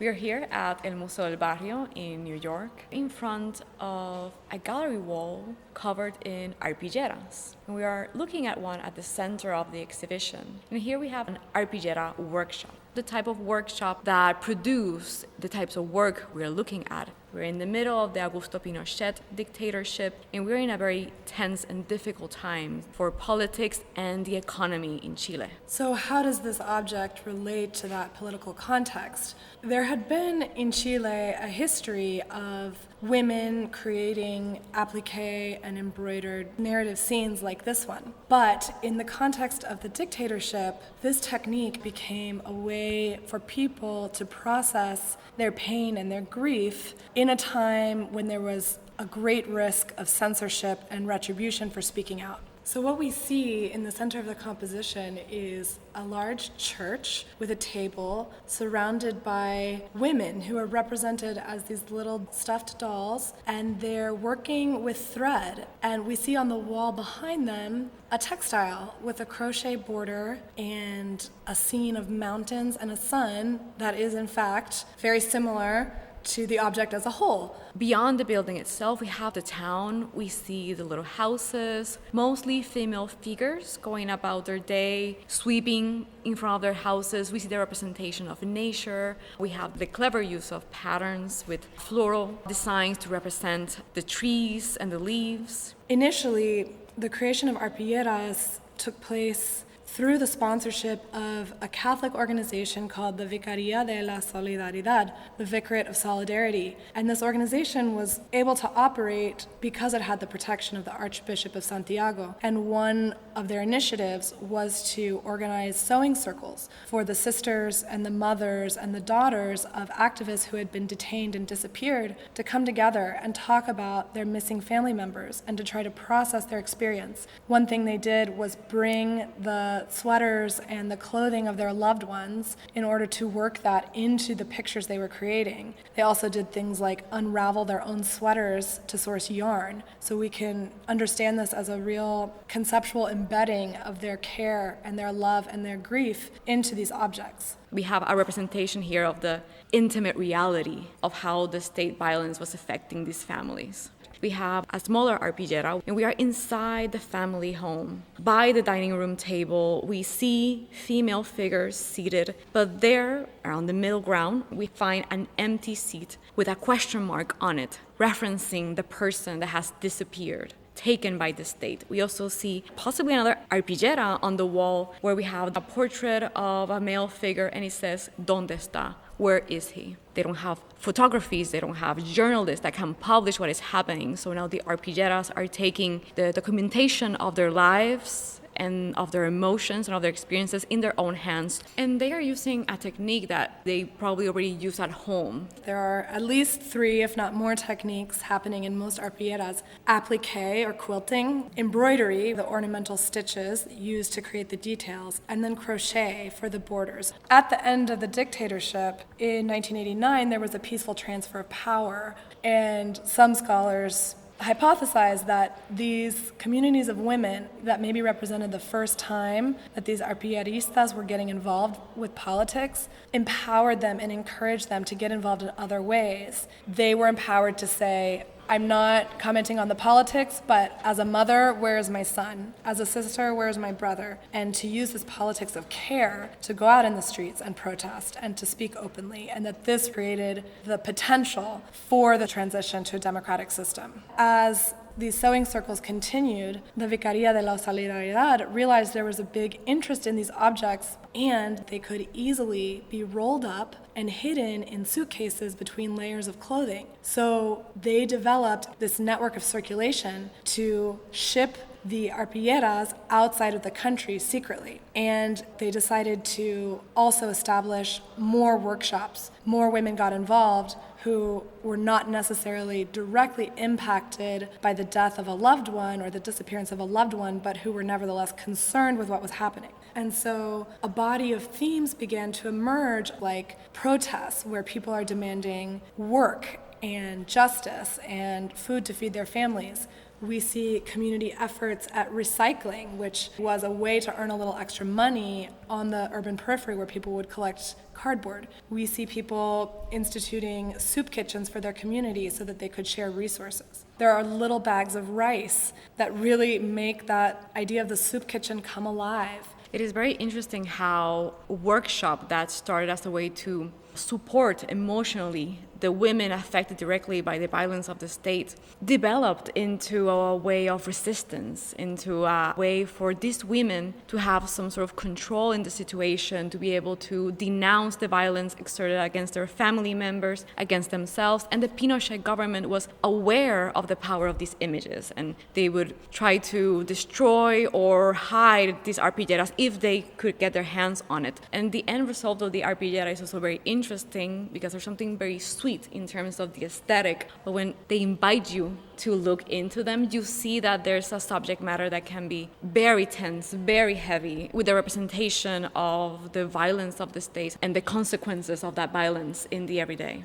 We are here at el Museo del Barrio in New York in front of a gallery wall covered in arpilleras. And we are looking at one at the center of the exhibition. And here we have an arpillera workshop, the type of workshop that produce the types of work we're looking at. We're in the middle of the Augusto Pinochet dictatorship, and we're in a very tense and difficult time for politics and the economy in Chile. So how does this object relate to that political context? There had been in Chile a history of women creating appliqué and embroidered narrative scenes like this one. But in the context of the dictatorship, this technique became a way for people to process their pain and their grief in a time when there was a great risk of censorship and retribution for speaking out. So what we see in the center of the composition is a large church with a table surrounded by women who are represented as these little stuffed dolls, and they're working with thread. And we see on the wall behind them a textile with a crochet border and a scene of mountains and a sun that is in fact very similar to the object as a whole. Beyond the building itself, we have the town. We see the little houses, mostly female figures going about their day, sweeping in front of their houses. We see the representation of nature. We have the clever use of patterns with floral designs to represent the trees and the leaves. Initially, the creation of Arpilleras took place through the sponsorship of a Catholic organization called the Vicaría de la Solidaridad, the Vicariate of Solidarity. And this organization was able to operate because it had the protection of the Archbishop of Santiago. And one of their initiatives was to organize sewing circles for the sisters and the mothers and the daughters of activists who had been detained and disappeared to come together and talk about their missing family members and to try to process their experience. One thing they did was bring the sweaters and the clothing of their loved ones in order to work that into the pictures they were creating. They also did things like unravel their own sweaters to source yarn, so we can understand this as a real conceptual embedding of their care and their love and their grief into these objects. We have a representation here of the intimate reality of how the state violence was affecting these families. We have a smaller arpillera, and we are inside the family home. By the dining room table, we see female figures seated, but there, around the middle ground, we find an empty seat with a question mark on it, referencing the person that has disappeared, taken by the state. We also see possibly another arpillera on the wall where we have a portrait of a male figure, and it says, ¿Dónde está? Where is he? They don't have photographies, they don't have journalists that can publish what is happening. So now the arpilleras are taking the documentation of their lives and of their emotions and of their experiences in their own hands. And they are using a technique that they probably already use at home. There are at least 3, if not more, techniques happening in most arpilleras. Appliqué, or quilting, embroidery, the ornamental stitches used to create the details, and then crochet for the borders. At the end of the dictatorship in 1989, there was a peaceful transfer of power, and some scholars hypothesize that these communities of women that maybe represented the first time that these arpilleristas were getting involved with politics empowered them and encouraged them to get involved in other ways. They were empowered to say, I'm not commenting on the politics, but as a mother, where is my son? As a sister, where is my brother? And to use this politics of care to go out in the streets and protest and to speak openly, and that this created the potential for the transition to a democratic system. As these sewing circles continued, the Vicaría de la Solidaridad realized there was a big interest in these objects, and they could easily be rolled up and hidden in suitcases between layers of clothing. So they developed this network of circulation to ship the arpilleras outside of the country secretly. And they decided to also establish more workshops. More women got involved who were not necessarily directly impacted by the death of a loved one or the disappearance of a loved one, but who were nevertheless concerned with what was happening. And so a body of themes began to emerge, like protests, where people are demanding work and justice and food to feed their families. We see community efforts at recycling, which was a way to earn a little extra money on the urban periphery where people would collect cardboard. We see people instituting soup kitchens for their community so that they could share resources. There are little bags of rice that really make that idea of the soup kitchen come alive. It is very interesting how a workshop that started as a way to support emotionally the women affected directly by the violence of the state developed into a way of resistance, into a way for these women to have some sort of control in the situation, to be able to denounce the violence exerted against their family members, against themselves. And the Pinochet government was aware of the power of these images, and they would try to destroy or hide these arpilleras if they could get their hands on it. And the end result of the arpillera is also very interesting because there's something very sweet in terms of the aesthetic, but when they invite you to look into them, you see that there's a subject matter that can be very tense, very heavy, with the representation of the violence of the state and the consequences of that violence in the everyday.